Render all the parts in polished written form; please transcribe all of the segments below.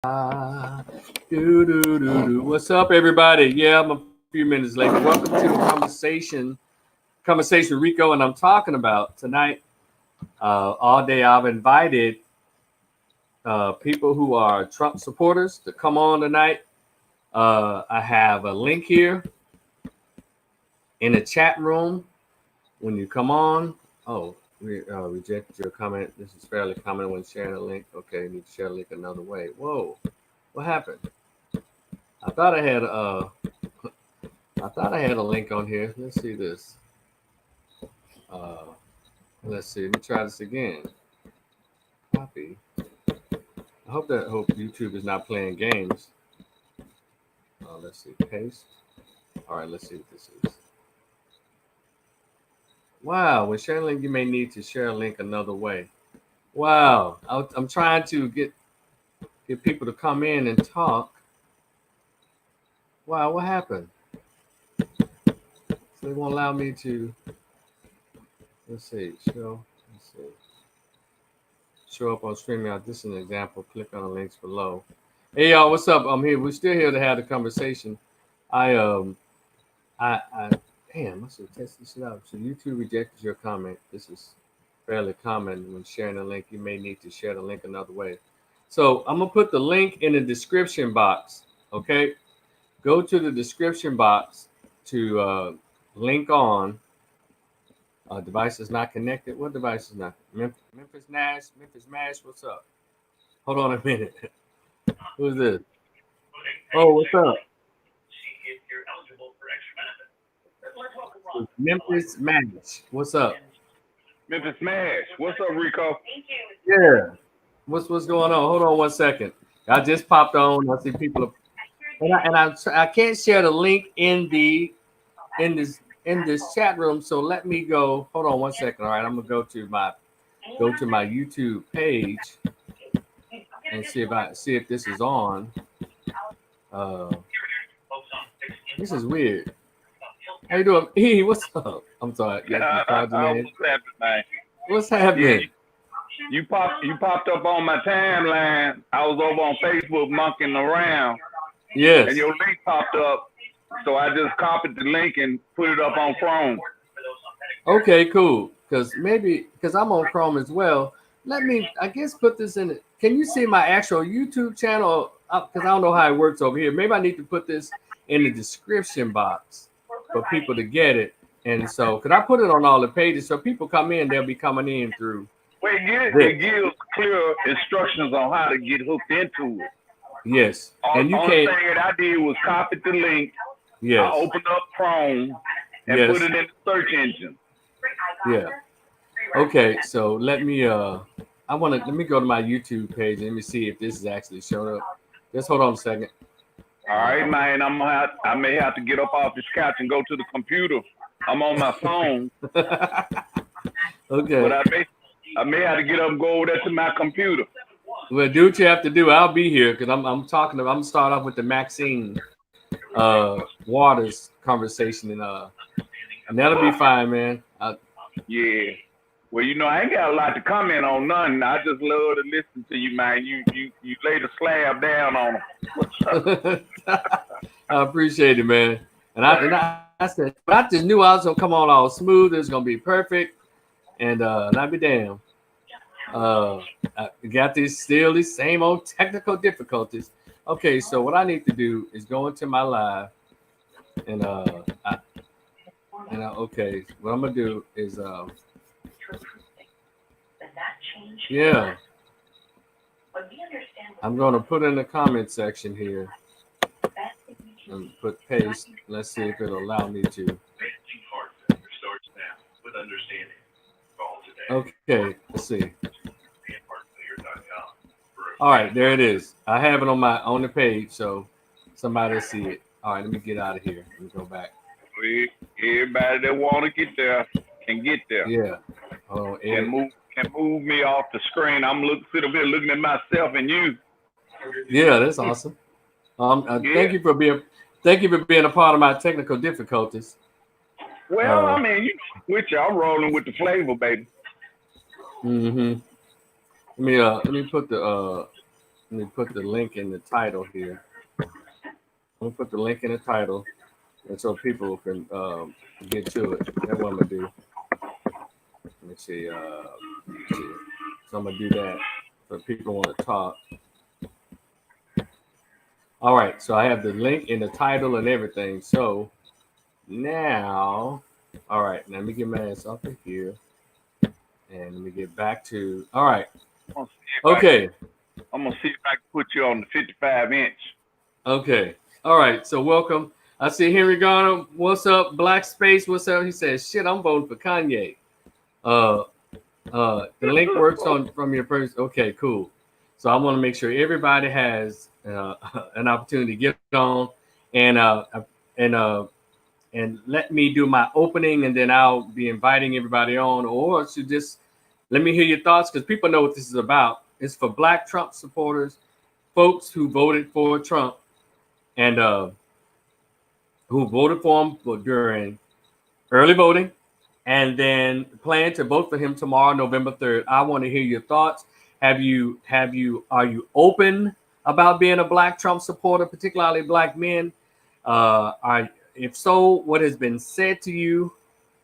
What's up, everybody? Yeah, I'm a few minutes late. Welcome to conversation Rico, and I'm talking about tonight. All day, I've invited people who are Trump supporters to come on tonight. I have a link here in the chat room when you come on. Oh, we rejected your comment. This is fairly common when sharing a link. Okay, you need to share a link another way. Whoa, what happened? I thought I had a link on here. Let's see this. Uh, let's see. Let me try this again. Copy. I hope YouTube is not playing games. Let's see. Paste. All right. Let's see what this is. Wow. When sharing a link, you may need to share a link another way. Wow. I'm trying to get people to come in and talk. Wow. What happened? So they won't allow me to. Let's see. Let's see. Show up on StreamYard. This is an example. Click on the links below. Hey y'all, what's up? I'm here. We're still here to have the conversation. I damn, I should test this out. So YouTube rejected your comment. This is fairly common when sharing a link. You may need to share the link another way. So I'm gonna put the link in the description box. Okay, go to the description box to link on. Device is not connected. What device is not? Memphis Mash. What's up? Hold on a minute. Who's this? Oh, what's up? Memphis Mash. What's up? Memphis Mash. What's up, Rico? Yeah. What's going on? Hold on one second. I just popped on. I see people, I can't share the link in this chat room. So let me go. Hold on one second. All right, I'm gonna go to my YouTube page and see if this is on. This is weird. How you doing? Hey, what's up? I'm sorry. What's happening, man? What's happening? Yeah, you popped up on my timeline. I was over on Facebook monkeying around. Yes. And your link popped up. So I just copied the link and put it up on Chrome. Okay, cool. Because I'm on Chrome as well. Let me, I guess, put this in it. Can you see my actual YouTube channel? Because I don't know how it works over here. Maybe I need to put this in the description box for people to get it. And so, could I put it on all the pages so people come in, they'll be coming in through. Well, it gives clear instructions on how to get hooked into it. Yes. And you can't. The thing that I did was copy the link. Yes. I opened up Chrome and put it in the search engine. Yeah. Okay, so let me let me go to my YouTube page and let me see if this is actually showing up. Just hold on a second. All right, man. I may have to get up off this couch and go to the computer. I'm on my phone. Okay. But I may have to get up and go over there to my computer. Well, do what you have to do. I'll be here because I'm start off with the Maxine Waters conversation and that'll be fine, man. Yeah. Well, I ain't got a lot to comment on nothing. I just love to listen to you, man. You lay the slab down on them. I appreciate it, man. And I said, but I just knew I was gonna come on all smooth. It's gonna be perfect, and I'd be damned. I got these same old technical difficulties. Okay, so what I need to do is go into my live, and okay, what I'm gonna do is yeah, I'm gonna put in the comment section here and put paste. Let's see if it'll allow me to. Okay, let's see. All right, there it is. I have it on the page, so somebody will see it. All right, let me get out of here. Let me go back. Everybody that want to get there can get there. Yeah. Can move me off the screen. I'm sitting here looking at myself and you. Yeah, that's awesome. Thank you for being a part of my technical difficulties. Well, I mean, with you, I'm rolling with the flavor, baby. Mm-hmm. Let me put the Let me put the link in the title here. I'm gonna put the link in the title, and so people can get to it. That's what I'm gonna do. Let me see. So I'm gonna do that. So people want to talk. All right. So I have the link in the title and everything. So now, all right. Let me get my ass off of here, and let me get back to. All right. Okay. I'm gonna see if I can put you on the 55-inch. Okay. All right. So welcome. I see Henry Garner. What's up? Black Space. What's up? He says, "Shit, I'm voting for Kanye." The link works on from your person. Okay, cool. So I want to make sure everybody has an opportunity to get on and and uh, and let me do my opening, and then I'll be inviting everybody on, or to just let me hear your thoughts because people know what this is about. It's for Black Trump supporters, folks who voted for Trump, and who voted for him during early voting, and then plan to vote for him tomorrow, November 3rd. I want to hear your thoughts. Are you open about being a Black Trump supporter, particularly Black men? If so, what has been said to you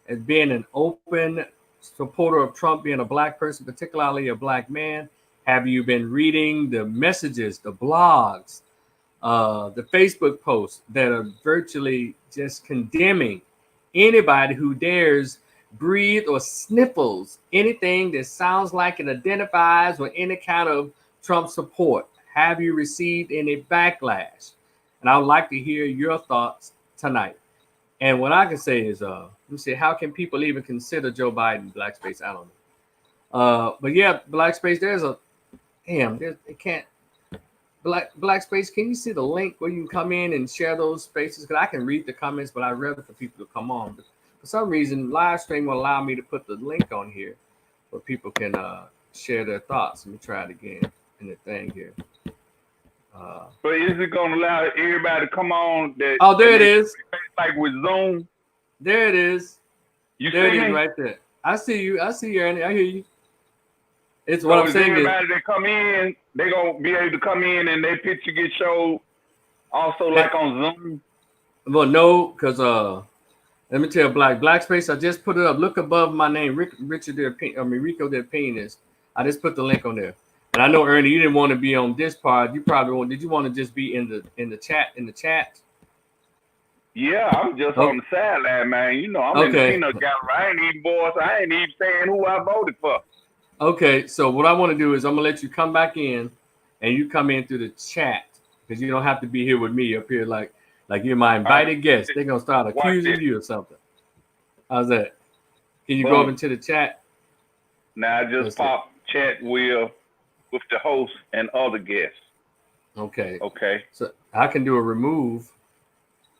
as being an open supporter of Trump, being a Black person, particularly a Black man? Have you been reading the messages, the blogs, the Facebook posts that are virtually just condemning anybody who dares breathe or sniffles anything that sounds like it identifies with any kind of Trump support? Have you received any backlash? And I would like to hear your thoughts tonight. And what I can say is, let me see, how can people even consider Joe Biden Black Space? I don't know. But yeah, Black Space, it can't. Black Space, can you see the link where you can come in and share those spaces? Because I can read the comments, but I'd rather for people to come on. But for some reason, live stream will allow me to put the link on here where people can share their thoughts. Let me try it again in the thing here. But is it going to allow everybody to come on? There it is. Like with Zoom? There it is. There it is right there. I see you. I see you, Ernie. I hear you. It's what I'm saying. Everybody that come in, they gonna be able to come in and their picture get showed also like on Zoom. Well, no, because let me tell Black Space. I just put it up. Look above my name, Rico the Opinionist. I just put the link on there. And I know Ernie, you didn't want to be on this part. You probably want. Did you want to just be in the chat? Yeah, I'm just on the sideline, man. You know, I'm in the peanut gallery. I ain't even saying who I voted for. Okay, so what I want to do is I'm gonna let you come back in, and you come in through the chat because you don't have to be here with me up here like you're my invited guest. They're gonna start accusing you or something. How's that? Can you go up into the chat? Now I just pop chat with the host and other guests. Okay. Okay. So I can do a remove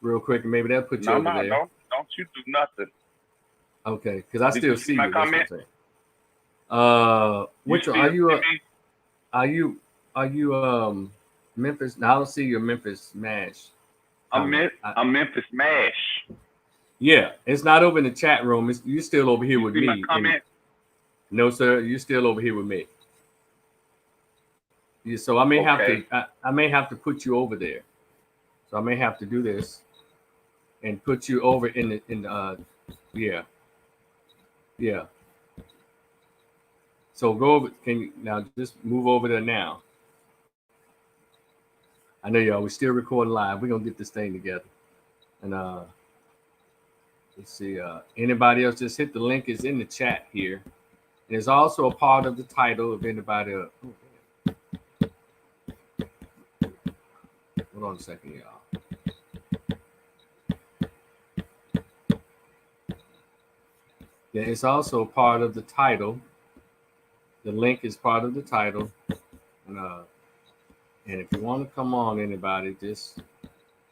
real quick, and maybe that'll put you over there. No, don't you do nothing. Okay, because I still see you. Comment? Which are you? Are you Memphis? Now I don't see your Memphis Mash. I'm Memphis Mash. Yeah, it's not over in the chat room. You're still over here with me. No, sir, you're still over here with me. Yeah, so I may have to. I may have to put you over there. So I may have to do this and put you over in the. Yeah. So go over. Can you now just move over there now? I know y'all. We still recording live. We're gonna get this thing together. And let's see. Anybody else? Just hit the link. It's in the chat here. And it's also a part of the title of anybody. Hold on a second, y'all. Yeah, it's also part of the title. The link is part of the title. And if you want to come on, anybody,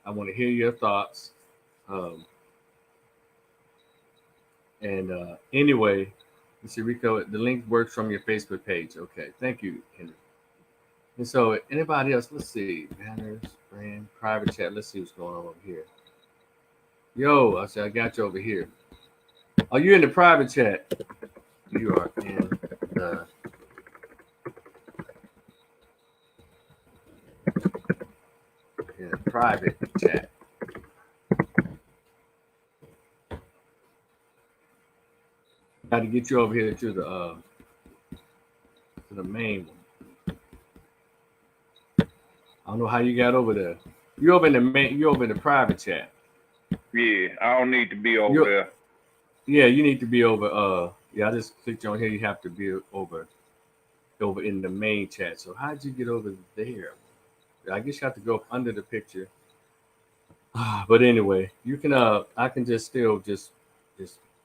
I want to hear your thoughts. Anyway, let's see, Rico, the link works from your Facebook page. Okay, thank you, Henry. And so anybody else, let's see, banners, brand, private chat. Let's see what's going on over here. Yo, I got you over here. Are you in the private chat? You are in the private chat. Got to get you over here to the main one. I don't know how you got over there. You over in the main. You over in the private chat. Yeah, I don't need to be over there. Yeah, you need to be over. Yeah, I just clicked on here. You have to be over in the main chat. So how'd you get over there? I guess you have to go up under the picture. But anyway, you can. I can just still just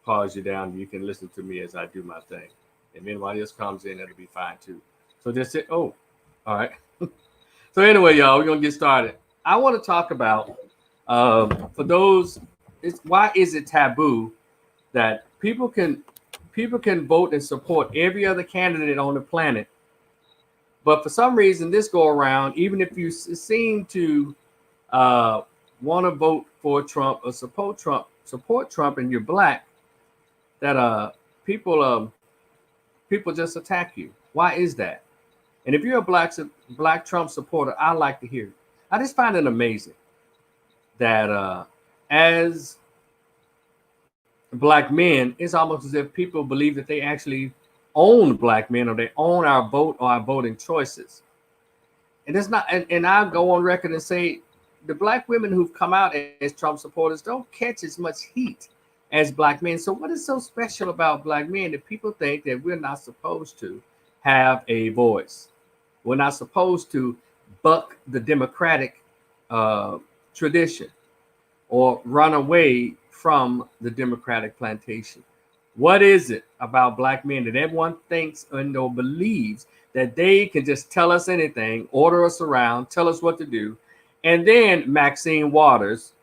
pause you down. You can listen to me as I do my thing. And then anybody else comes in, that'll be fine too. So that's it. Oh, all right. So anyway, y'all, we're gonna get started. I want to talk about for those. Why is it taboo that people can vote and support every other candidate on the planet, but for some reason this go around, even if you seem to want to vote for Trump or support Trump, and you're black, that people just attack you. Why is that? And if you're a black Trump supporter, I like to hear it. I just find it amazing that as black men, it's almost as if people believe that they actually own black men, or they own our vote or our voting choices. And it's not. And I'll go on record and say the black women who've come out as Trump supporters don't catch as much heat as black men. So what is so special about black men that people think that we're not supposed to have a voice? We're not supposed to buck the Democratic tradition or run away from the Democratic plantation. What is it about black men that everyone thinks and or believes that they can just tell us anything, order us around, tell us what to do? And then Maxine Waters,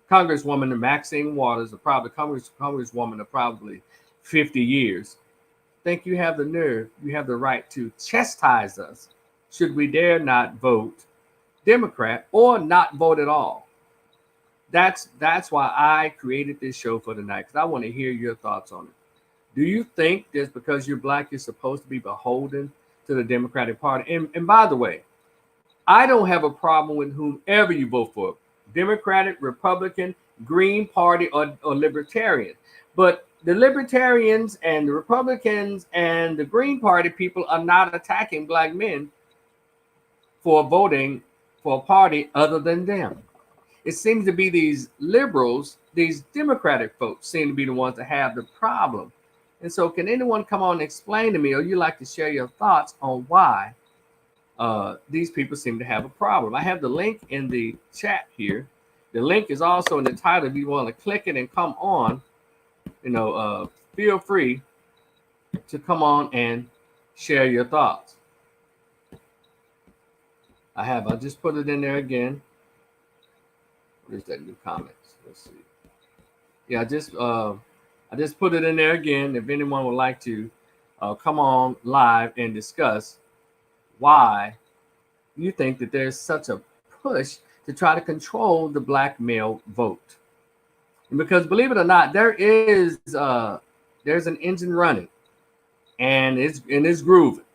Congresswoman Maxine Waters, probably Congresswoman of probably 50 years, think you have the nerve, you have the right to chastise us should we dare not vote Democrat or not vote at all. That's why I created this show for tonight, because I want to hear your thoughts on it. Do you think just because you're black, you're supposed to be beholden to the Democratic Party? And by the way, I don't have a problem with whomever you vote for, Democratic, Republican, Green Party, or Libertarian. But the Libertarians and the Republicans and the Green Party people are not attacking black men for voting for a party other than them. It seems to be these liberals, these Democratic folks seem to be the ones that have the problem. And so can anyone come on and explain to me, or you like to share your thoughts on why these people seem to have a problem? I have the link in the chat here. The link is also in the title. If you want to click it and come on, feel free to come on and share your thoughts. I just put it in there again. Where's that new comments? Let's see. Yeah, I just put it in there again. If anyone would like to come on live and discuss why you think that there's such a push to try to control the black male vote. And because believe it or not, there's an engine running, and it's grooving.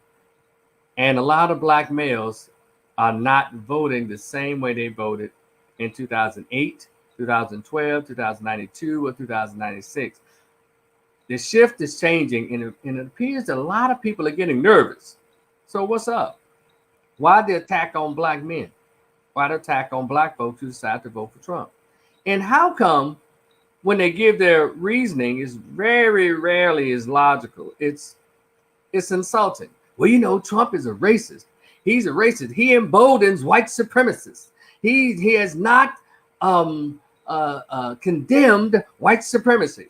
And a lot of black males are not voting the same way they voted in 2008, 2012, 2092, or 2096. The shift is changing, and it appears that a lot of people are getting nervous. So what's up? Why the attack on black men? Why the attack on black folks who decide to vote for Trump? And how come when they give their reasoning is very rarely is logical? It's insulting. Well, Trump is a racist. He's a racist. He emboldens white supremacists. He has not condemned white supremacy.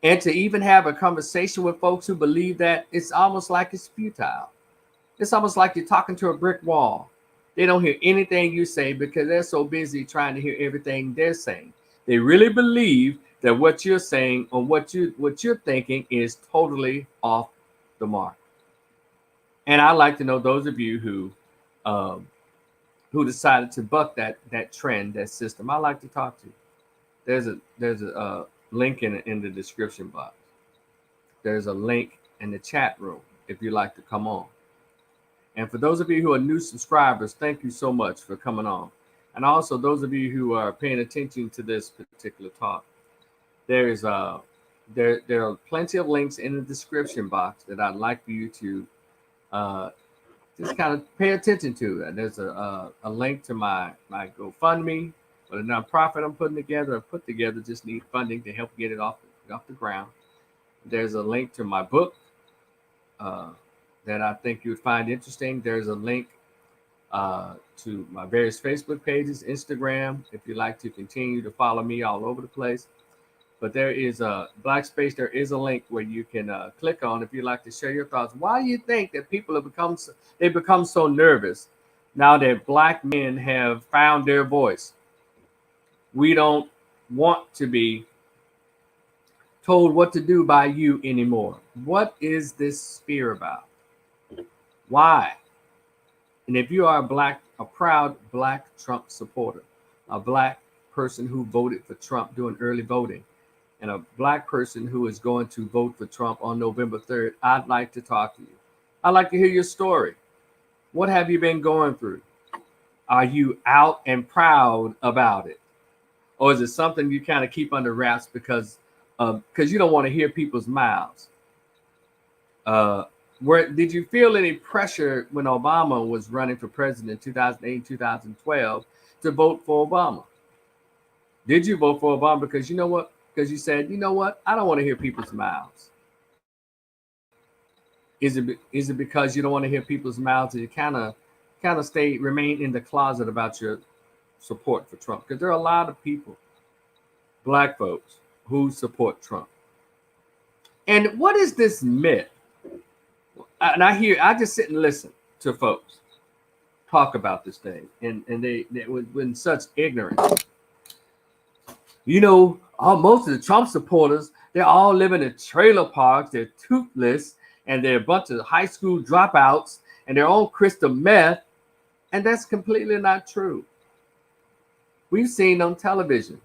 And to even have a conversation with folks who believe that, it's almost like it's futile. It's almost like you're talking to a brick wall. They don't hear anything you say because they're so busy trying to hear everything they're saying. They really believe that what you're saying or what you're thinking is totally off the mark. And I'd like to know those of you who decided to buck that trend, that system. I'd like to talk to you. There's a link in the description box. There's a link in the chat room if you'd like to come on. And for those of you who are new subscribers, thank you so much for coming on. And also those of you who are paying attention to this particular talk, there are plenty of links in the description box that I'd like for you to just kind of pay attention to. And there's a link to my GoFundMe for the nonprofit I'm putting together. I put together, just need funding to help get it off the ground. There's a link to my book that I think you would find interesting. There's a link to my various Facebook pages, Instagram, if you'd like to continue to follow me all over the place. But there is a Black Space. There is a link where you can click on if you'd like to share your thoughts. Why do you think that people have become so nervous now that Black men have found their voice? We don't want to be told what to do by you anymore. What is this fear about? Why? And if you are a proud Black Trump supporter, a Black person who voted for Trump during early voting, and a Black person who is going to vote for Trump on November 3rd, I'd like to talk to you. I'd like to hear your story. What have you been going through? Are you out and proud about it? Or is it something you kind of keep under wraps because you don't want to hear people's mouths? Did you feel any pressure when Obama was running for president in 2008, 2012 to vote for Obama? Did you vote for Obama because you know what? Because you said, you know what? I don't want to hear people's mouths. Is it because you don't want to hear people's mouths and you kind of remain in the closet about your support for Trump? Because there are a lot of people, Black folks, who support Trump. And what is this myth? And I just sit and listen to folks talk about this thing, and they with such ignorance. You know, most of the Trump supporters, they're all living in trailer parks, they're toothless, and they're a bunch of high school dropouts, and they're on crystal meth. And that's completely not true. We've seen on television.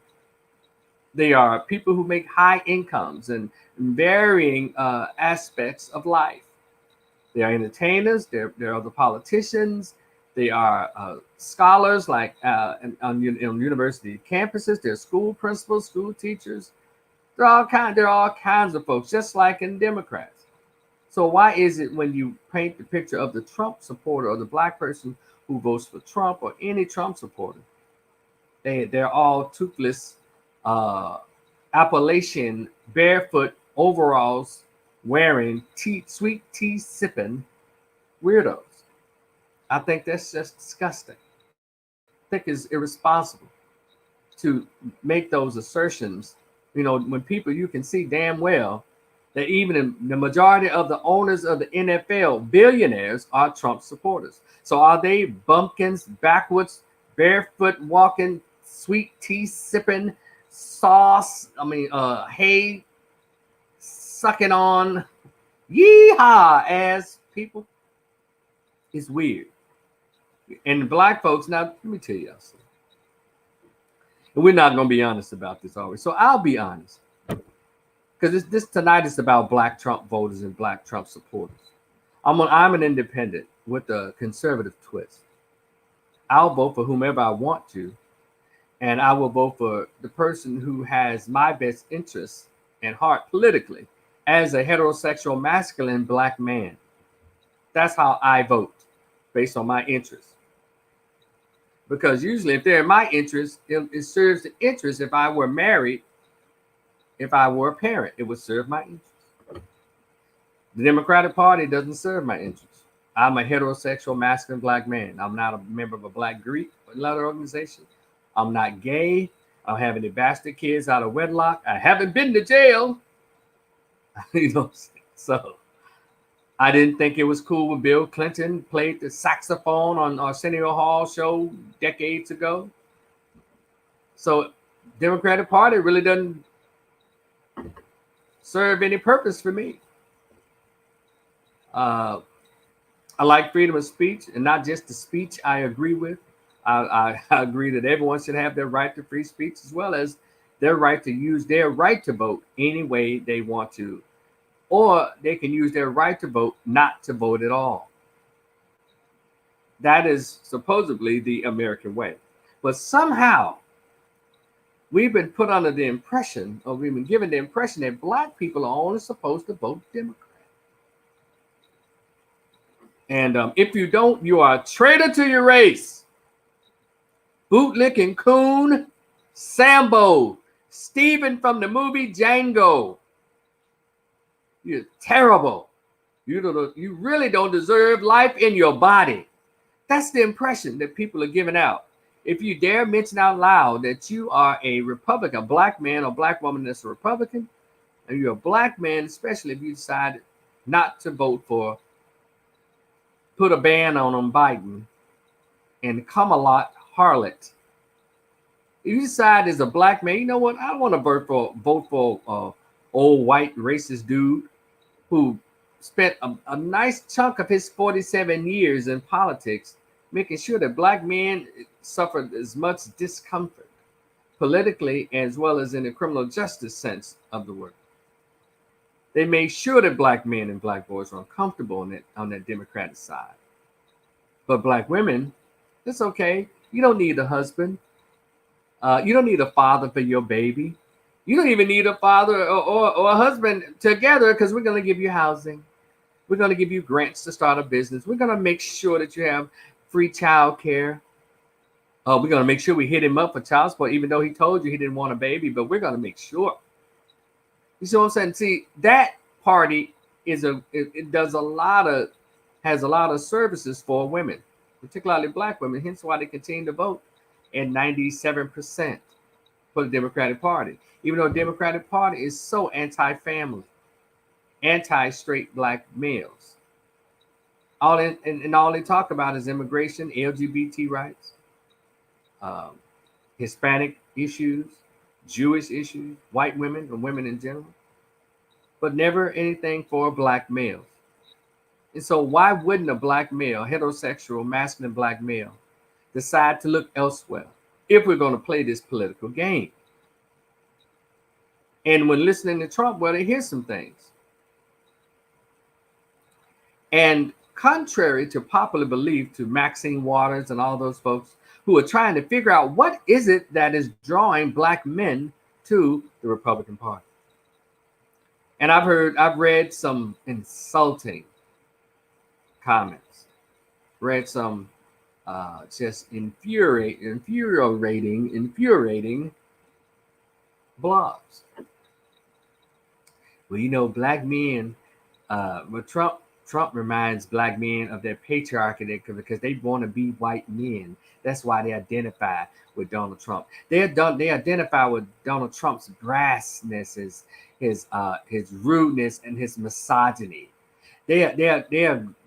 They are people who make high incomes and varying aspects of life. They are entertainers. They're other politicians. They are scholars, like on university campuses. They're school principals, school teachers. There are all kinds of folks, just like in Democrats. So why is it when you paint the picture of the Trump supporter or the Black person who votes for Trump or any Trump supporter, they're all toothless, Appalachian, barefoot overalls wearing sweet tea sipping weirdos? I think that's just disgusting. I think it's irresponsible to make those assertions. You know, when people, you can see damn well that even the majority of the owners of the NFL, billionaires, are Trump supporters. So are they bumpkins, backwards, barefoot walking, sweet tea sipping, hay sucking on, yeehaw ass people? It's weird. And Black folks, now let me tell you something. And we're not going to be honest about this always. So I'll be honest. Because this tonight is about Black Trump voters and Black Trump supporters. I'm an independent with a conservative twist. I'll vote for whomever I want to, and I will vote for the person who has my best interests and heart politically as a heterosexual, masculine Black man. That's how I vote, based on my interests. Because usually if they're in my interest, it serves the interest. If I were married, if I were a parent, it would serve my interest. The Democratic Party doesn't serve my interest. I'm a heterosexual, masculine Black man. I'm not a member of a Black Greek or another organization. I'm not gay. I don't have any bastard kids out of wedlock. I haven't been to jail. So I didn't think it was cool when Bill Clinton played the saxophone on Arsenio Hall show decades ago. So Democratic Party really doesn't serve any purpose for me. I like freedom of speech, and not just the speech I agree with. I agree that everyone should have their right to free speech, as well as their right to use their right to vote any way they want to. Or they can use their right to vote not to vote at all. that is supposedly the American way. But somehow we've been put under the impression, or we've been given the impression that black people are only supposed to vote Democrat. And if you don't, you are a traitor to your race. Bootlicking coon, Sambo, Stephen from the movie Django. You're terrible. You really don't deserve life in your body. That's the impression that people are giving out. If you dare mention out loud that you are a Republican, a black man or black woman that's a Republican, and you're a black man, especially if you decide not to vote for, put a ban on Biden and Kamala Harris. If you decide as a black man, you know what? I don't want to vote for old white racist dude who spent a nice chunk of his 47 years in politics making sure that black men suffered as much discomfort politically as well as in the criminal justice sense of the word. They made sure that black men and black boys were uncomfortable on that Democratic side. But black women, it's okay. You don't need a husband. You don't need a father for your baby. You don't even need a father or a husband together because we're going to give you housing. We're going to give you grants to start a business. We're going to make sure that you have free child care. We're going to make sure we hit him up for child support, even though he told you he didn't want a baby, but we're going to make sure. You see what I'm saying? See, that party has a lot of services for women, particularly black women, hence why they continue to vote at 97% for the Democratic Party, even though the Democratic Party is so anti-family, anti-straight black males. All they talk about is immigration, LGBT rights, Hispanic issues, Jewish issues, white women and women in general, but never anything for black males. And so why wouldn't a black male, heterosexual, masculine black male, decide to look elsewhere if we're going to play this political game? And when listening to Trump, well, they hear some things. And contrary to popular belief, to Maxine Waters and all those folks who are trying to figure out what is it that is drawing black men to the Republican Party. And I've read some insulting comments, read some just infuriating blogs. Well, you know, black men, Trump reminds black men of their patriarchy because they want to be white men. That's why they identify with Donald Trump. They identify with Donald Trump's brassness, his rudeness, and his misogyny. They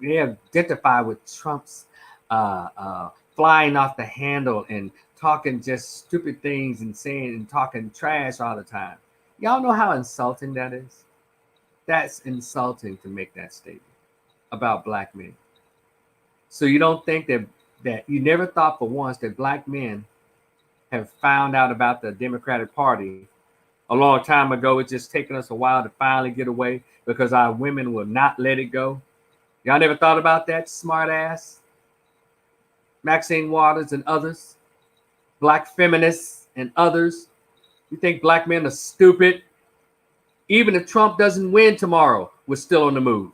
identify with Trump's flying off the handle and talking just stupid things and saying and talking trash all the time. Y'all know how insulting that is? That's insulting to make that statement about black men. So you don't think that you never thought for once that black men have found out about the Democratic Party a long time ago. It's just taken us a while to finally get away because our women will not let it go. Y'all never thought about that, smart ass? Maxine Waters and others, black feminists and others. You think black men are stupid? Even if Trump doesn't win tomorrow, we're still on the move.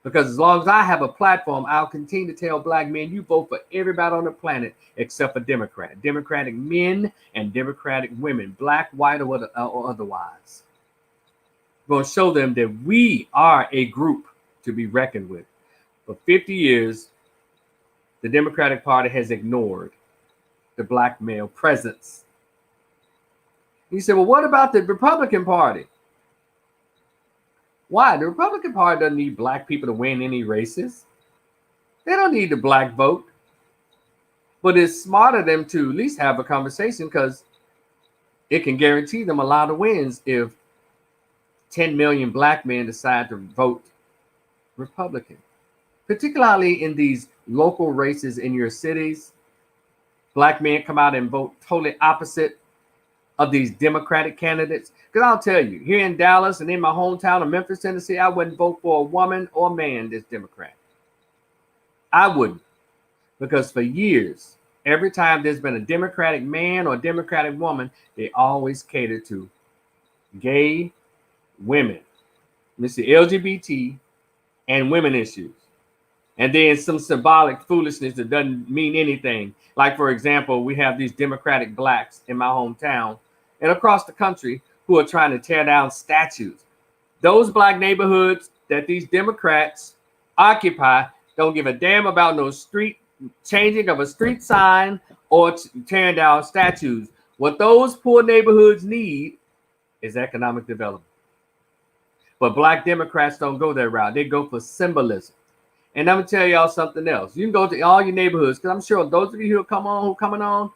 Because as long as I have a platform, I'll continue to tell black men, you vote for everybody on the planet except for Democrat. Democratic men and Democratic women, black, white, or otherwise. We're going to show them that we are a group to be reckoned with. For 50 years, the Democratic Party has ignored the black male presence. He said, well, what about the Republican Party? Why? The Republican Party doesn't need black people to win any races. They don't need the black vote. But it's smarter them to at least have a conversation because it can guarantee them a lot of wins if 10 million black men decide to vote Republican. Particularly in these local races in your cities, black men come out and vote totally opposite of these Democratic candidates. Because I'll tell you, here in Dallas and in my hometown of Memphis, Tennessee, I wouldn't vote for a woman or man that's Democrat. I wouldn't. Because for years, every time there's been a Democratic man or Democratic woman, they always cater to gay, women, Mr. LGBT, and women issues. And then some symbolic foolishness that doesn't mean anything. Like, for example, we have these Democratic blacks in my hometown and across the country who are trying to tear down statues. Those black neighborhoods that these Democrats occupy don't give a damn about no street changing of a street sign or tearing down statues. What those poor neighborhoods need is economic development. But black Democrats don't go that route. They go for symbolism. And I'm gonna tell y'all something else. You can go to all your neighborhoods, because I'm sure those of you who coming on,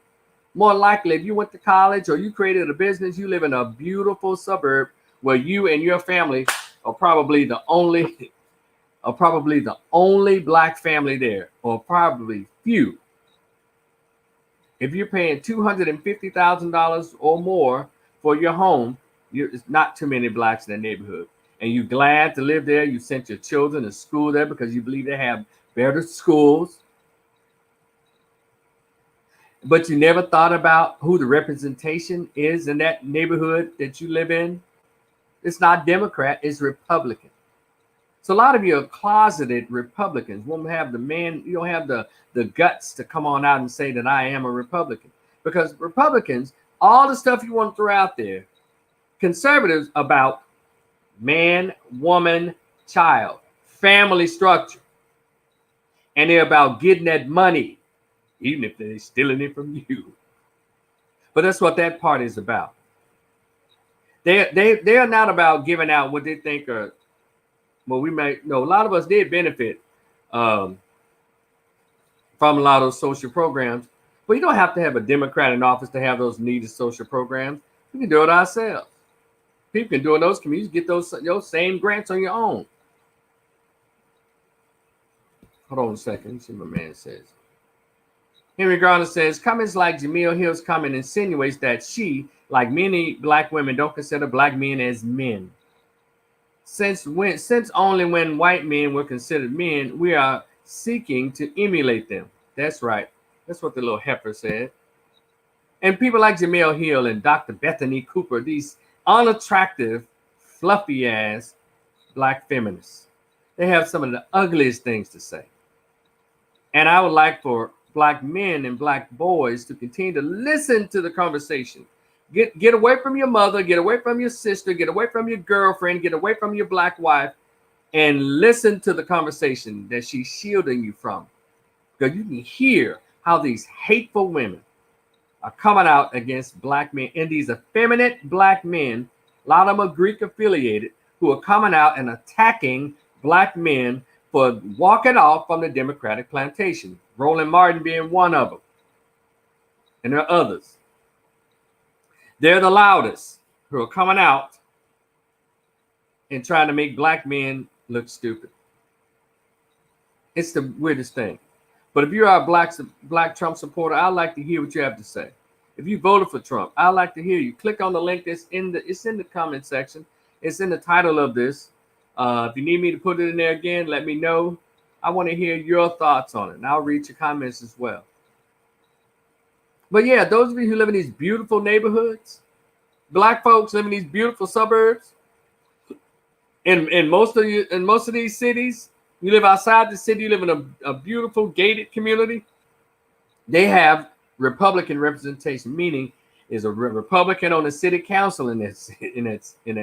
more likely if you went to college or you created a business, you live in a beautiful suburb where you and your family are probably the only black family there, or probably few. If you're paying $250,000 or more for your home, it's not too many blacks in the neighborhood. And you're glad to live there. You sent your children to school there because you believe they have better schools. But you never thought about who the representation is in that neighborhood that you live in. It's not Democrat, it's Republican. So a lot of you are closeted Republicans. Won't have you don't have the guts to come on out and say that I am a Republican. Because Republicans, all the stuff you want to throw out there, conservatives about man, woman, child, family structure. And they're about getting that money, even if they're stealing it from you. But that's what that party is about. They are not about giving out what they think are, well, we may know a lot of us did benefit from a lot of those social programs, but you don't have to have a Democrat in office to have those needed social programs. We can do it ourselves. People can do it in those communities, get those same grants on your own. Hold on a second. Let's see what my man says. Henry Garner says, comments like Jemele Hill's comment insinuates that she, like many black women, don't consider black men as men. Since only when white men were considered men, we are seeking to emulate them. That's right. That's what the little heifer said. And people like Jemele Hill and Dr. Bethany Cooper, these unattractive, fluffy ass black feminists, they have some of the ugliest things to say. And I would like for black men and black boys to continue to listen to the conversation. Get away from your mother, get away from your sister, get away from your girlfriend, get away from your black wife, and listen to the conversation that she's shielding you from. Because you can hear how these hateful women are coming out against black men, and these effeminate black men, a lot of them are Greek affiliated, who are coming out and attacking black men for walking off from the Democratic plantation. Roland Martin being one of them. And there are others. They're the loudest who are coming out and trying to make black men look stupid. It's the weirdest thing. But if you're a black Trump supporter, I'd like to hear what you have to say. If you voted for Trump, I'd like to hear you. Click on the link that's it's in the comment section. It's in the title of this. If you need me to put it in there again, let me know. I want to hear your thoughts on it, and I'll read your comments as well. But yeah, those of you who live in these beautiful neighborhoods, black folks live in these beautiful suburbs, in most of these cities, you live outside the city, you live in a beautiful gated community. They have Republican representation, meaning is a Republican on the city council in that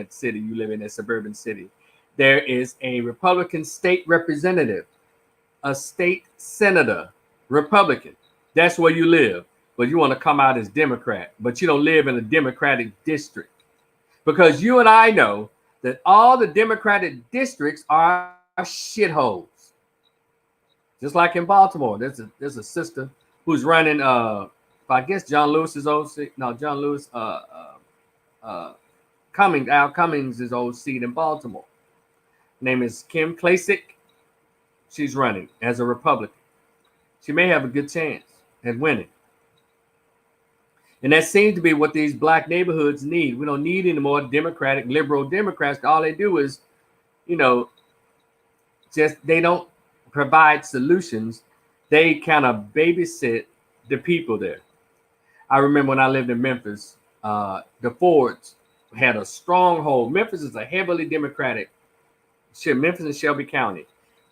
city you live in, that suburban city. There is a Republican state representative, a state senator, Republican. That's where you live. But you want to come out as Democrat, but you don't live in a Democratic district. Because you and I know that all the Democratic districts are shitholes. Just like in Baltimore, there's a sister who's running, I guess John Lewis's old seat. No, John Lewis, Al Cummings' old seat in Baltimore. Name is Kim Klacik. She's running as a Republican. She may have a good chance at winning. And that seems to be what these black neighborhoods need. We don't need any more Democratic, liberal Democrats. All they do is, they don't provide solutions They kind of babysit the people there. I remember when I lived in Memphis, the Fords had a stronghold. Memphis is a heavily Democratic. Memphis and Shelby County,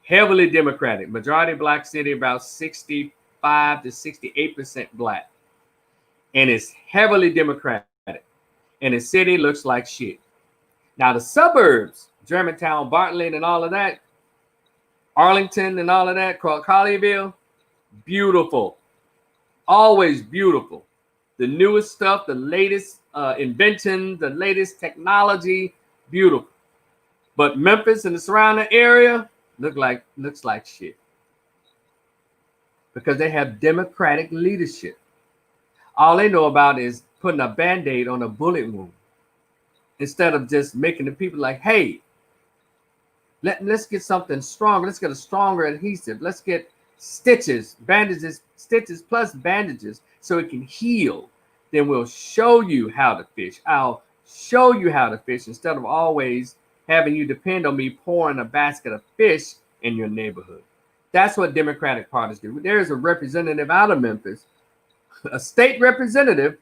heavily Democratic. Majority black city, about 65 to 68% black. And it's heavily Democratic. And the city looks like shit. Now the suburbs, Germantown, Bartlett, and all of that, Arlington and all of that, Colleyville, beautiful. Always beautiful. The newest stuff, the latest invention, the latest technology, beautiful. But Memphis and the surrounding area looks like shit. Because they have Democratic leadership. All they know about is putting a Band-Aid on a bullet wound. Instead of just making the people like, hey, let's get something strong. Let's get a stronger adhesive. Let's get stitches, bandages, stitches plus bandages so it can heal. Then we'll show you how to fish. I'll show you how to fish instead of always having you depend on me pouring a basket of fish in your neighborhood. That's what Democratic parties do. There is a representative out of Memphis, a state representative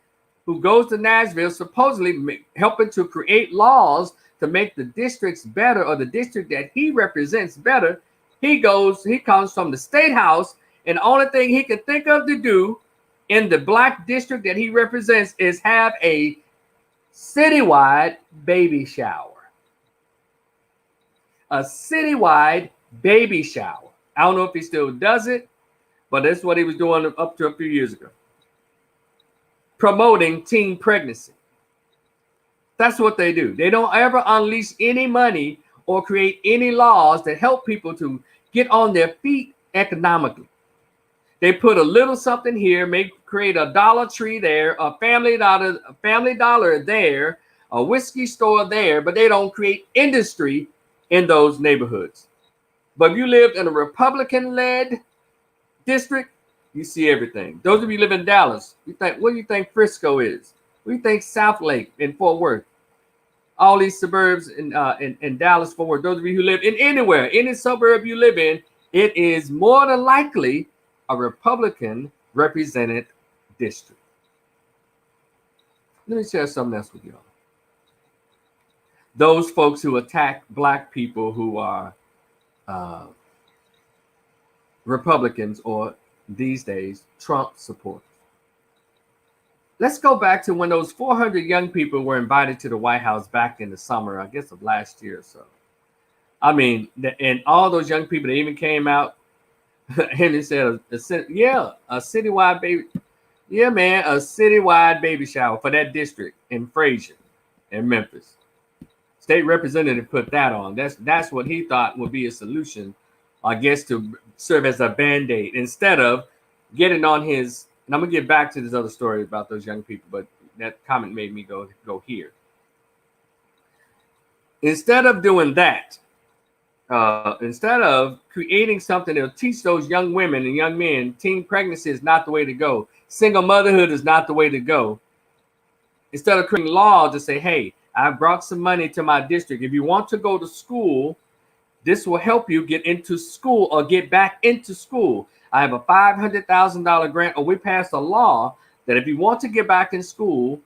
who goes to Nashville, supposedly helping to create laws to make the districts better, or the district that he represents better. He comes from the state house, and the only thing he can think of to do in the black district that he represents is have a citywide baby shower. A citywide baby shower. I don't know if he still does it, but that's what he was doing up to a few years ago. Promoting teen pregnancy. That's what they do. They don't ever unleash any money or create any laws that help people to get on their feet economically. They put a little something here, create a Dollar Tree there, a Family Dollar there, a whiskey store there, but they don't create industry in those neighborhoods. But if you lived in a Republican-led district, you see everything. Those of you live in Dallas, what do you think Frisco is? What do you think South Lake in Fort Worth? All these suburbs in Dallas, Fort Worth. Those of you who live in anywhere, any suburb you live in, it is more than likely a Republican represented district. Let me share something else with y'all. Those folks who attack black people who are Republicans, or these days Trump supporters. Let's go back to when those 400 young people were invited to the White House back in the summer, I guess, of last year or so. I mean, and all those young people that even came out and they said, a citywide baby. Yeah, man, a citywide baby shower for that district in Frazier and Memphis. State representative put that on. That's what he thought would be a solution, I guess, to serve as a Band-Aid instead of getting on his. And I'm gonna get back to this other story about those young people, but that comment made me go here. Instead of doing that, instead of creating something that'll teach those young women and young men, teen pregnancy is not the way to go. Single motherhood is not the way to go. Instead of creating laws to say, hey, I've brought some money to my district. If you want to go to school, this will help you get into school or get back into school. I have a $500,000 grant, or we passed a law that if you want to get back in school,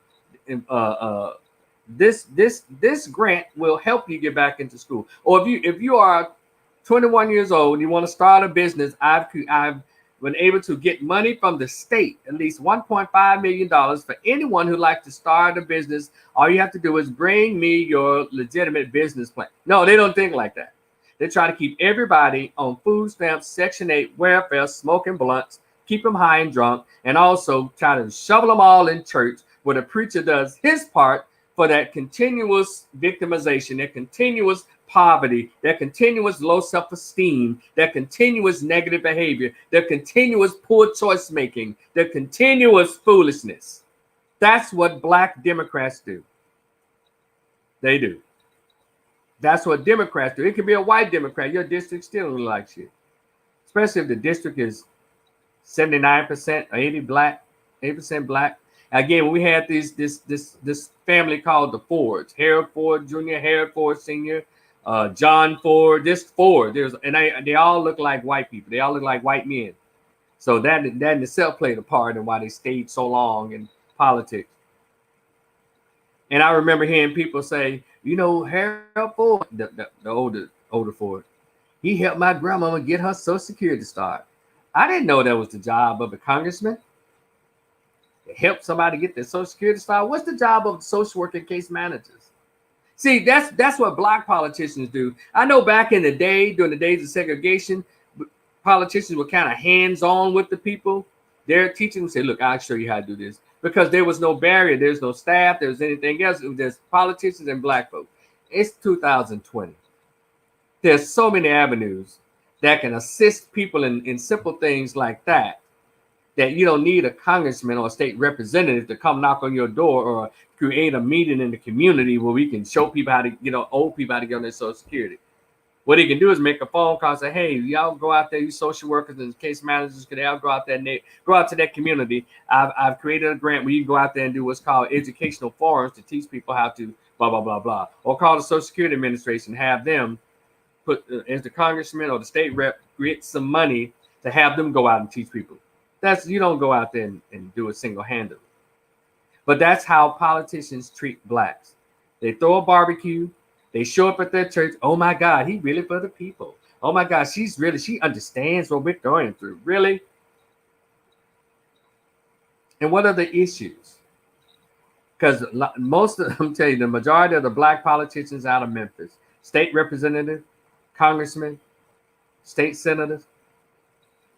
this grant will help you get back into school. Or if you are 21 years old and you want to start a business, I've been able to get money from the state, at least $1.5 million for anyone who'd like to start a business. All you have to do is bring me your legitimate business plan. No, they don't think like that. They try to keep everybody on food stamps, Section 8, welfare, smoking blunts, keep them high and drunk, and also try to shovel them all in church where the preacher does his part for that continuous victimization, that continuous poverty, that continuous low self-esteem, that continuous negative behavior, that continuous poor choice making, that continuous foolishness. That's what black Democrats do. They do. That's what Democrats do. It could be a white Democrat. Your district still looks like shit. Especially if the district is 79% or 80% black. Again, when we had this family called the Fords, Harold Ford Jr., Harold Ford Sr., John Ford, this Ford. They all look like white people. They all look like white men. So that in itself played a part in why they stayed so long in politics. And I remember hearing people say, you know, Harold Ford, the older Ford, he helped my grandmama get her Social Security start. I didn't know that was the job of a congressman to help somebody get their Social Security start. What's the job of social worker case managers? See, that's what black politicians do. I know back in the day, during the days of segregation, politicians were kind of hands-on with the people. They're teaching them, say, look, I'll show you how to do this. Because there was no barrier, there's no staff, there's anything else. It was just politicians and black folks. It's 2020. There's so many avenues that can assist people in simple things like that you don't need a congressman or a state representative to come knock on your door or create a meeting in the community where we can show people how to, old people how to get on their Social Security. What he can do is make a phone call and say, hey, y'all go out there, you social workers and case managers, could y'all go out there and go out to that community. I've created a grant where you can go out there and do what's called educational forums to teach people how to blah, blah, blah, blah. Or call the Social Security Administration, have them put, as the congressman or the state rep, create some money to have them go out and teach people. You don't go out there and do it single-handedly. But that's how politicians treat blacks. They throw a barbecue. They show up at their church. Oh my God, he really for the people. Oh my God, she understands what we're going through. Really? And what are the issues? Because I'm telling you, the majority of the black politicians out of Memphis, state representative, congressmen, state senators,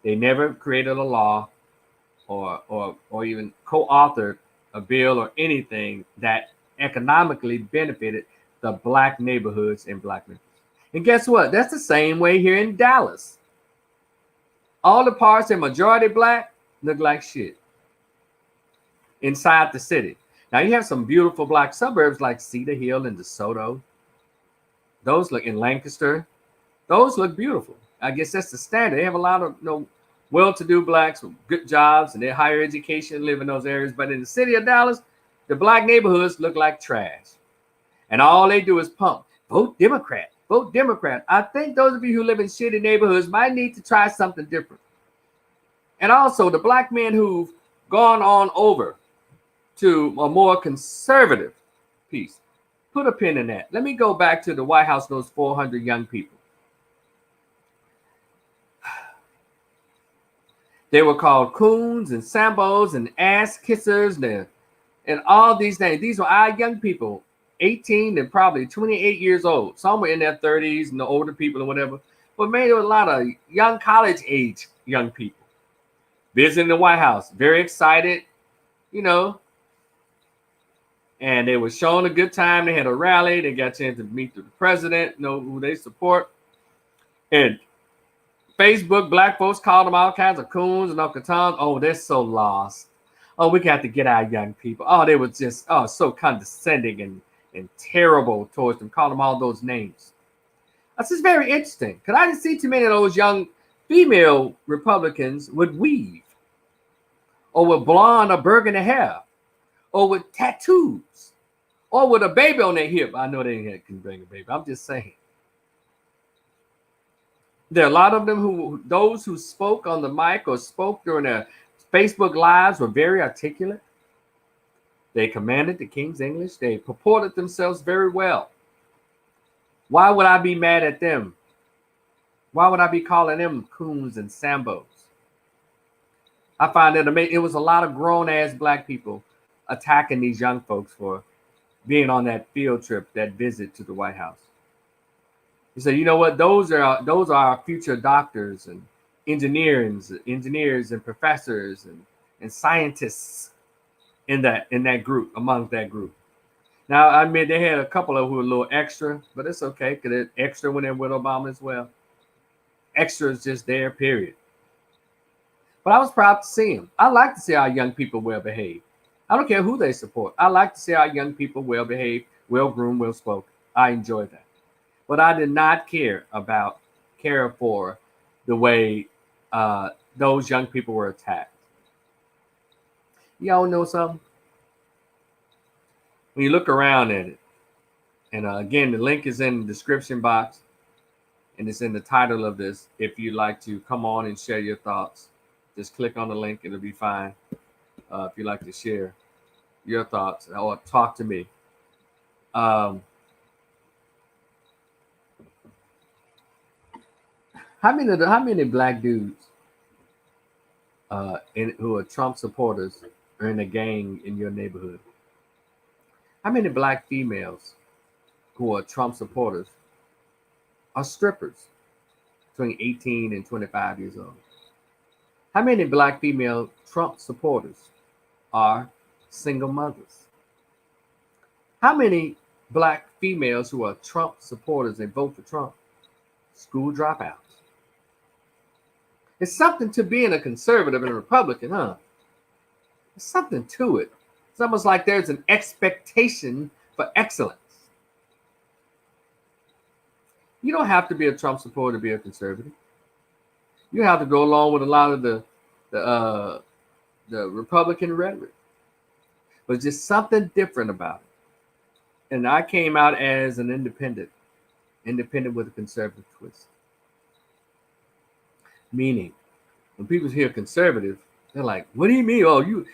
they never created a law or even co-authored a bill or anything that economically benefited the black neighborhoods in black Memphis. And guess what? That's the same way here in Dallas. All the parts that are majority black look like shit inside the city. Now you have some beautiful black suburbs like Cedar Hill and DeSoto. Those look in Lancaster. Those look beautiful. I guess that's the standard. They have a lot of well-to-do blacks with good jobs and their higher education live in those areas. But in the city of Dallas, the black neighborhoods look like trash. And all they do is pump. Vote Democrat. Vote Democrat. I think those of you who live in shitty neighborhoods might need to try something different. And also the black men who've gone on over to a more conservative piece. Put a pin in that. Let me go back to the White House, those 400 young people. They were called coons and sambos and ass kissers and all these things. These were our young people, 18 and probably 28 years old. Some were in their 30s and the older people or whatever. But man, there were a lot of young college age young people visiting the White House, very excited, and they were showing a good time. They had a rally. They got a chance to meet the president, know who they support. And Facebook, black folks called them all kinds of coons and Uncle Toms. Oh, they're so lost. Oh, we got to get our young people. Oh, they were just so condescending and terrible towards them, calling them all those names. That's just very interesting because I didn't see too many of those young female Republicans with weave or with blonde or burgundy hair or with tattoos or with a baby on their hip. I know they can bring a baby. I'm just saying. There are a lot of them those who spoke on the mic or spoke during their Facebook lives were very articulate. They commanded the King's English. They purported themselves very well. Why would I be mad at them? Why would I be calling them coons and sambos? I find it amazing. It was a lot of grown-ass black people attacking these young folks for being on that field trip, that visit to the White House. He said, you know what? Those are our future doctors and engineers and professors and scientists in that group, among that group. Now, I mean, they had a couple of who were a little extra, but it's okay because extra went in with Obama as well. Extra is just there, period. But I was proud to see him. I like to see our young people well behaved. I don't care who they support. I like to see our young people well behaved, well groomed, well spoken. I enjoy that. But I did not care for the way those young people were attacked. Y'all know something? When you look around at it, and again, the link is in the description box, and it's in the title of this, if you'd like to come on and share your thoughts. Just click on the link. It'll be fine. If you'd like to share your thoughts or talk to me. How many black dudes who are Trump supporters are in a gang in your neighborhood? How many black females who are Trump supporters are strippers between 18 and 25 years old? How many black female Trump supporters are single mothers? How many black females who are Trump supporters and vote for Trump? School dropouts. It's something to being a conservative and a Republican, huh? There's something to it. It's almost like there's an expectation for excellence. You don't have to be a Trump supporter to be a conservative. You have to go along with a lot of the Republican rhetoric. But just something different about it. And I came out as an independent with a conservative twist. Meaning, when people hear conservative, they're like, "What do you mean? Oh, you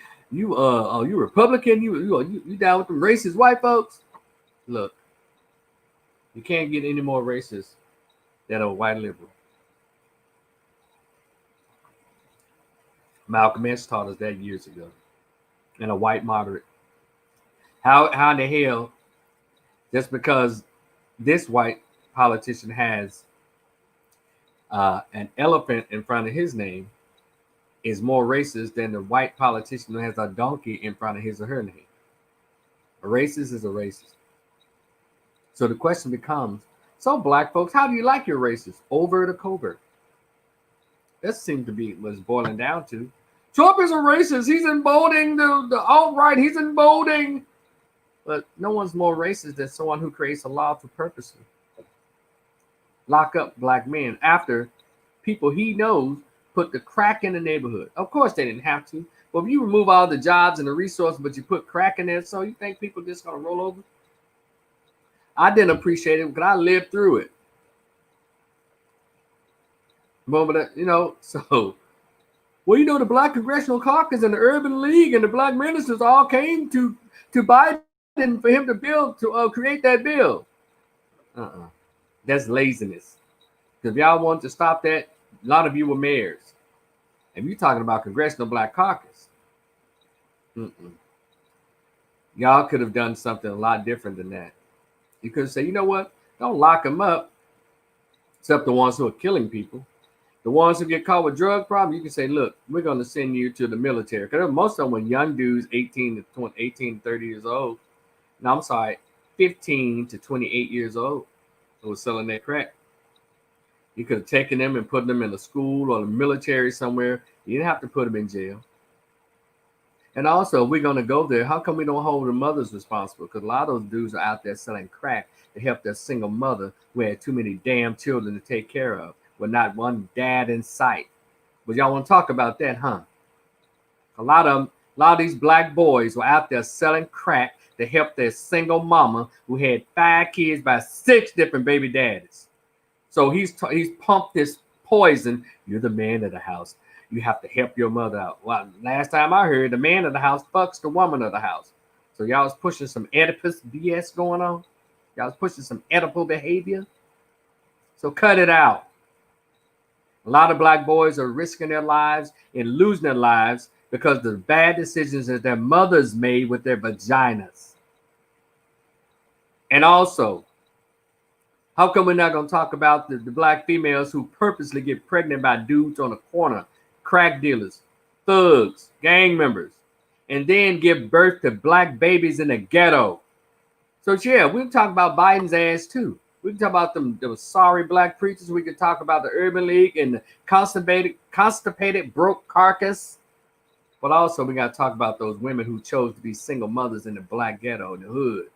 Republican? You down with them racist white folks?" Look, you can't get any more racist than a white liberal. Malcolm X taught us that years ago, and a white moderate. How in the hell, just because this white politician has an elephant in front of his name, is more racist than the white politician who has a donkey in front of his or her name? A racist is a racist. So the question becomes, so black folks, how do you like your racists? Overt or covert? That seemed to be what's boiling down to. Trump is a racist. He's emboldening the alt-right. He's emboldening. But no one's more racist than someone who creates a law for purposely lock up black men after people he knows put the crack in the neighborhood. Of course, they didn't have to. But if you remove all the jobs and the resources, but you put crack in there, so you think people just going to roll over? I didn't appreciate it because I lived through it. But, so, well, the Black Congressional Caucus and the Urban League and the Black ministers all came to Biden for him to create that bill. That's laziness. Because if y'all want to stop that, a lot of you were mayors. And you're talking about Congressional Black Caucus. Y'all could have done something a lot different than that. You could say, you know what? Don't lock them up, except the ones who are killing people. The ones who get caught with drug problems, you can say, look, we're going to send you to the military. Because most of them were young dudes, 18 to 30 years old. No, I'm sorry, 15 to 28 years old who was selling that crack. You could have taken them and put them in a school or the military somewhere. You didn't have to put them in jail. And also, if we're going to go there, how come we don't hold the mothers responsible? Because a lot of those dudes are out there selling crack to help their single mother who had too many damn children to take care of, with not one dad in sight. But y'all want to talk about that, huh? A lot of these black boys were out there selling crack to help their single mama who had 5 kids by 6 different baby daddies. So he's pumped this poison. You're the man of the house. You have to help your mother out. Well, last time I heard, the man of the house fucks the woman of the house. So y'all was pushing some Oedipus BS going on. Y'all was pushing some Oedipal behavior. So cut it out. A lot of black boys are risking their lives and losing their lives because of the bad decisions that their mothers made with their vaginas. And also, how come we're not going to talk about the black females who purposely get pregnant by dudes on the corner, crack dealers, thugs, gang members, and then give birth to black babies in the ghetto? So yeah, we'll talk about Biden's ass too. We can talk about them sorry black preachers. We can talk about the Urban League and the constipated broke carcass. But also we got to talk about those women who chose to be single mothers in the black ghetto, in the hood.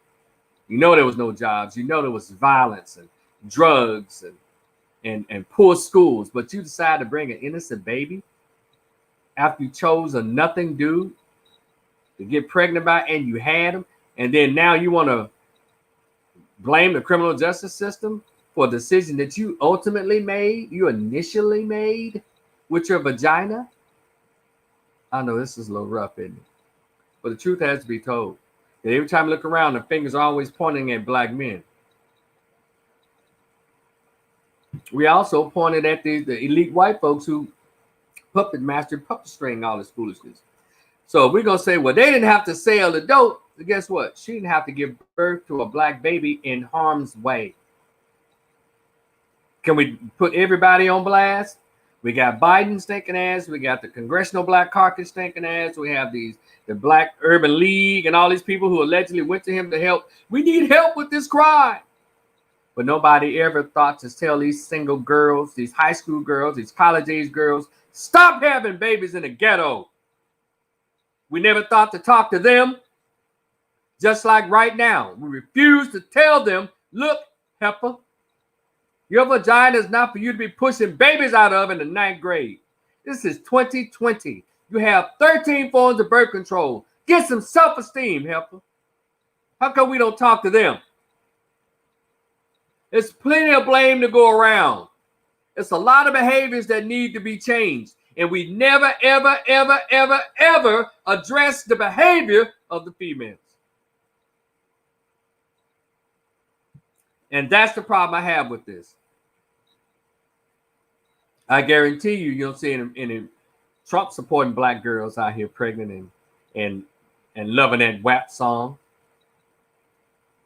You know there was no jobs. You know there was violence and drugs and poor schools. But you decided to bring an innocent baby after you chose a nothing dude to get pregnant by, and you had him. And then now you want to blame the criminal justice system for a decision that you ultimately made, you initially made with your vagina. I know this is a little rough, isn't it? But the truth has to be told. And every time I look around, the fingers are always pointing at black men. We also pointed at the elite white folks who puppet mastered puppet string all this foolishness. So if we're gonna say, well, they didn't have to sell the dope, guess what? She didn't have to give birth to a black baby in harm's way. Can we put everybody on blast? We got Biden stinking ass. We got the Congressional Black Caucus stinking ass. We have the Black Urban League and all these people who allegedly went to him to help. We need help with this crime. But nobody ever thought to tell these single girls, these high school girls, these college age girls, stop having babies in the ghetto. We never thought to talk to them. Just like right now, we refuse to tell them, look, heifer, your vagina is not for you to be pushing babies out of in the 9th grade. This is 2020. You have 13 forms of birth control. Get some self-esteem, heifer. How come we don't talk to them? There's plenty of blame to go around. It's a lot of behaviors that need to be changed. And we never, ever, ever, ever, ever address the behavior of the females. And that's the problem I have with this. I guarantee you don't see any Trump supporting black girls out here pregnant and loving that WAP song.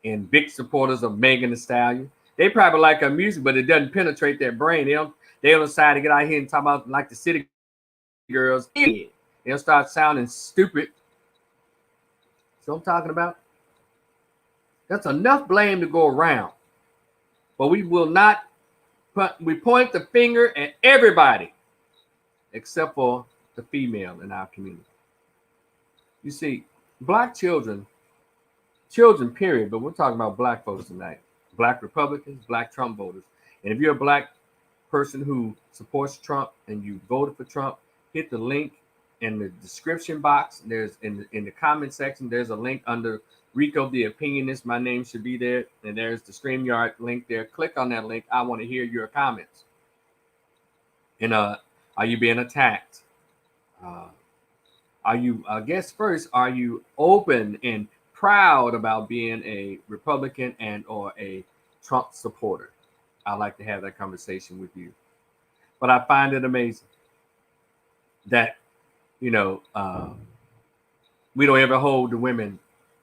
And big supporters of Megan Thee Stallion. They probably like her music, but it doesn't penetrate their brain. They don't decide to get out here and talk about like the city girls. They'll start sounding stupid. So I'm talking about. That's enough blame to go around. But we will not. We point the finger at everybody except for the female in our community. You see, black children, period, but we're talking about black folks tonight. Black Republicans, black Trump voters. And if you're a black person who supports Trump and you voted for Trump, hit the link in the description box. There's in the comment section, there's a link under Rico the Opinionist. My name should be there. And there's the StreamYard link there. Click on that link. I want to hear your comments. And are you being attacked? Are you, I guess first, are you open and proud about being a Republican and or a Trump supporter? I'd like to have that conversation with you. But I find it amazing that, we don't ever hold the women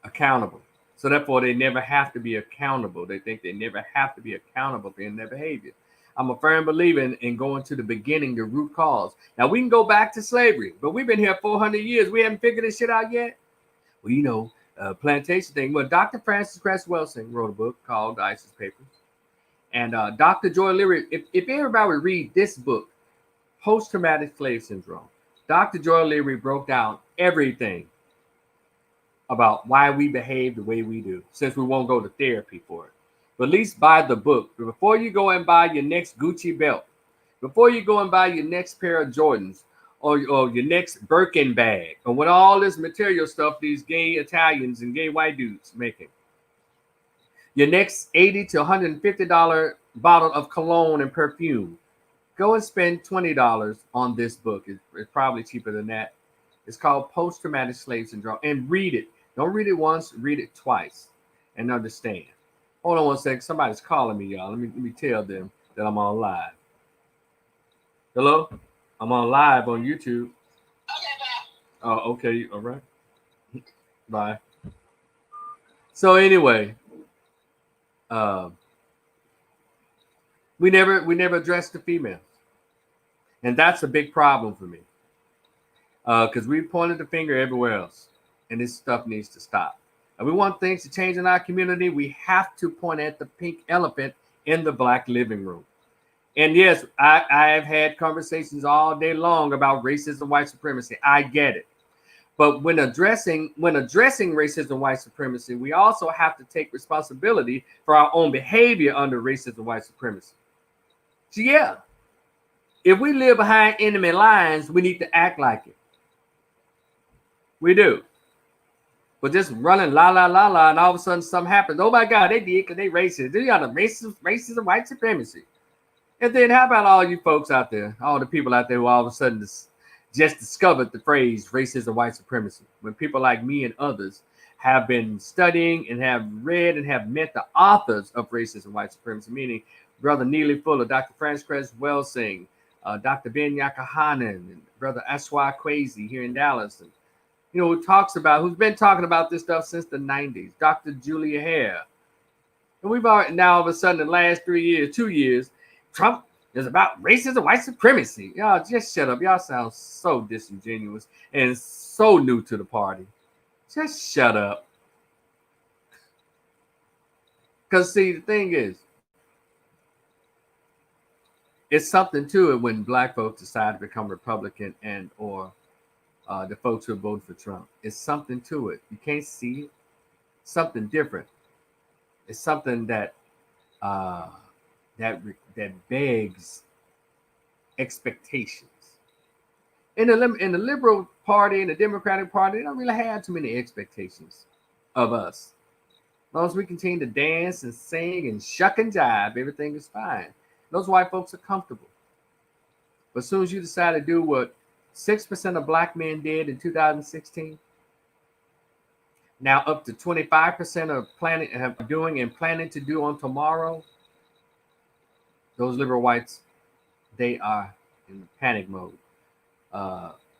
accountable. So therefore, they never have to be accountable. They think they never have to be accountable for their behavior. I'm a firm believer in going to the beginning, the root cause. Now, we can go back to slavery, but we've been here 400 years. We haven't figured this shit out yet. Well, plantation thing. Well, Dr. Francis Cress Welsing wrote a book called The Isis Papers. And Dr. Joy Leary, if everybody would read this book, Post-Traumatic Slave Syndrome, Dr. Joy Leary broke down everything about why we behave the way we do, since we won't go to therapy for it. But at least buy the book. Before you go and buy your next Gucci belt, before you go and buy your next pair of Jordans, or your next Birkin bag, or with all this material stuff these gay Italians and gay white dudes making, your next $80 to $150 bottle of cologne and perfume, go and spend $20 on this book. It's probably cheaper than that. It's called Post-Traumatic Slave Syndrome. And read it. Don't read it once, read it twice and understand. Hold on one second. Somebody's calling me, y'all. Let me tell them that I'm on live. Hello? I'm on live on YouTube. Oh, okay. All right. Bye. So anyway, we never addressed the females. And that's a big problem for me. Because we pointed the finger everywhere else. And this stuff needs to stop. And we want things to change in our community. We have to point at the pink elephant in the black living room. And yes, I have had conversations all day long about racism, white supremacy. I get it. But when addressing racism, white supremacy, we also have to take responsibility for our own behavior under racism, white supremacy. So yeah, if we live behind enemy lines, we need to act like it. We do. But just running la la la la, and all of a sudden something happens. Oh my God, they did because they racist. They got a racism, white supremacy. And then how about all you folks out there, all the people out there who all of a sudden just discovered the phrase racism, white supremacy. When people like me and others have been studying and have read and have met the authors of racism, white supremacy, meaning Brother Neely Fuller, Dr. Frances Welsing, Dr. Ben Yakahanan, and Brother Aswa Kwesi here in Dallas, and who's been talking about this stuff since the 90s, Dr. Julia Hare. And we've already now all of a sudden, the last 3 years, 2 years, Trump is about racism, white supremacy. Y'all just shut up. Y'all sound so disingenuous and so new to the party. Just shut up. Because, see, the thing is, it's something to it when black folks decide to become Republican and or the folks who voted for Trump. It's something to it. You can't see it. Something different. It's something that that begs expectations. In the Liberal Party and the Democratic Party, they don't really have too many expectations of us. As long as we continue to dance and sing and shuck and jive, everything is fine. Those white folks are comfortable. But as soon as you decide to do what 6% of black men did in 2016, now up to 25% of planning to do on tomorrow, those liberal whites, they are in panic mode.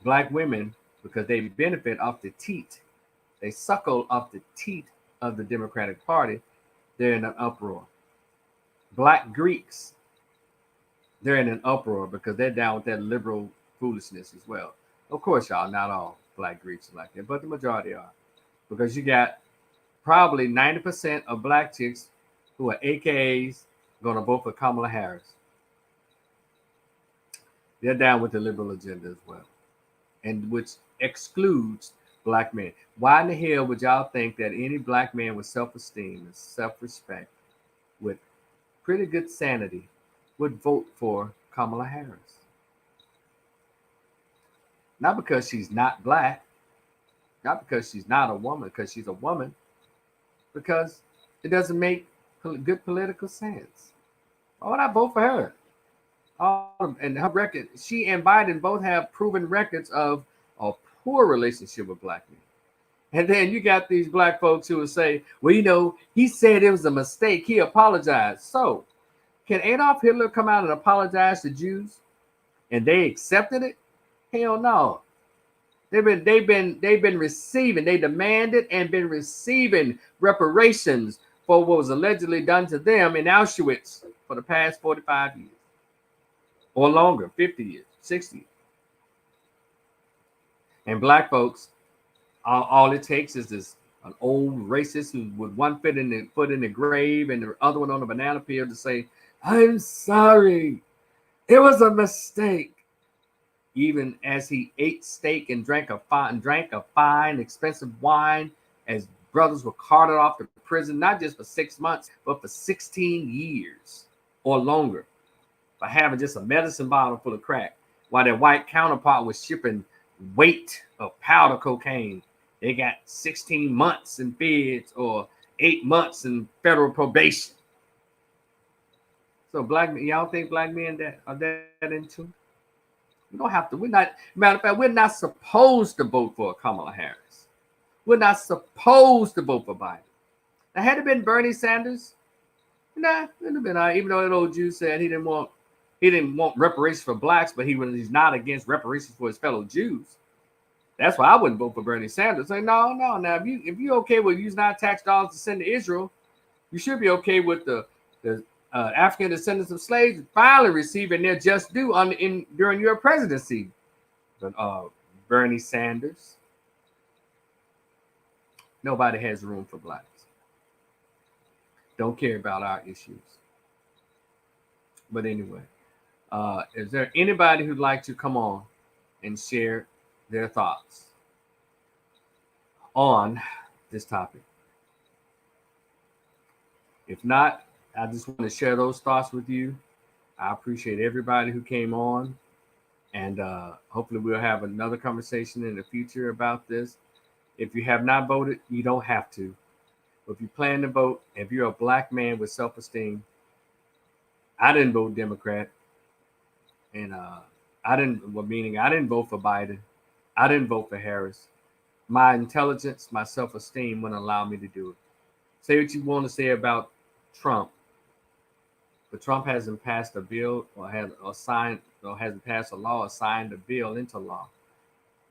Black women, because they benefit off the teat, they suckle off the teat of the Democratic Party, they're in an uproar. Black Greeks, they're in an uproar because they're down with that liberal foolishness as well. Of course, y'all, not all Black Greeks are like that, but the majority are. Because you got probably 90% of black chicks who are AKAs going to vote for Kamala Harris. They're down with the liberal agenda as well, and which excludes black men. Why in the hell would y'all think that any black man with self-esteem and self-respect, with pretty good sanity, would vote for Kamala Harris? Not because she's not black, not because she's not a woman, because she's a woman, because it doesn't make good political sense. Why would I vote for her? And her record, she and Biden both have proven records of a poor relationship with black men. And then you got these black folks who will say, well, he said it was a mistake. He apologized. So can Adolf Hitler come out and apologize to Jews and they accepted it? Hell no. They've been receiving, they demanded and been receiving reparations for what was allegedly done to them in Auschwitz for the past 45 years. Or longer, 50 years, 60 years. And black folks, all it takes is an old racist who with one foot in the grave and the other one on a banana peel to say, I'm sorry, it was a mistake. Even as he ate steak and drank a fine, expensive wine, as brothers were carted off to prison, not just for 6 months, but for 16 years or longer, for having just a medicine bottle full of crack, while their white counterpart was shipping weight of powder cocaine. They got 16 months in feds or 8 months in federal probation. So y'all think black men are that into? We don't have to. Matter of fact, we're not supposed to vote for Kamala Harris. We're not supposed to vote for Biden. Now, had it been Bernie Sanders, it would have been all right, even though that old Jew said he didn't want reparations for blacks, but he's not against reparations for his fellow Jews. That's why I wouldn't vote for Bernie Sanders. Say, no. Now, if you're okay with using our tax dollars to send to Israel, you should be okay with the African descendants of slaves finally receiving their just due during your presidency. But Bernie Sanders, nobody has room for blacks. Don't care about our issues. But anyway, is there anybody who'd like to come on and share their thoughts on this topic? If not, I just want to share those thoughts with you. I appreciate everybody who came on, and hopefully we'll have another conversation in the future about this. If you have not voted, you don't have to. But if you plan to vote, if you're a black man with self-esteem, I didn't vote Democrat, and Meaning I didn't vote for Biden. I didn't vote for Harris. My intelligence, my self-esteem wouldn't allow me to do it. Say what you want to say about Trump, but Trump hasn't passed a bill or hasn't passed a law or signed a bill into law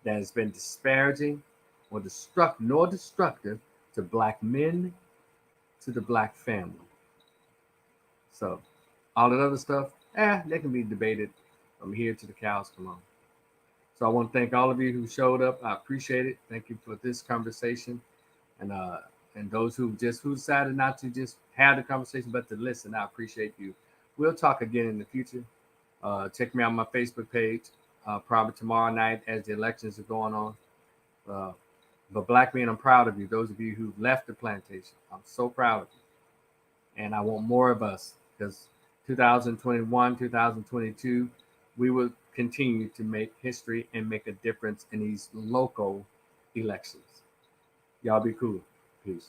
that has been disparaging or destructive to black men, to the black family. So all that other stuff, they can be debated from here to the cows come on. So I want to thank all of you who showed up. I appreciate it. Thank you for this conversation, and those who decided not to just have the conversation but to listen. I appreciate you. We'll talk again in the future. Check me out on my Facebook page. Probably tomorrow night as the elections are going on. But black men, I'm proud of you. Those of you who left the plantation, I'm so proud of you. And I want more of us because 2021, 2022, we will continue to make history and make a difference in these local elections. Y'all be cool. Peace.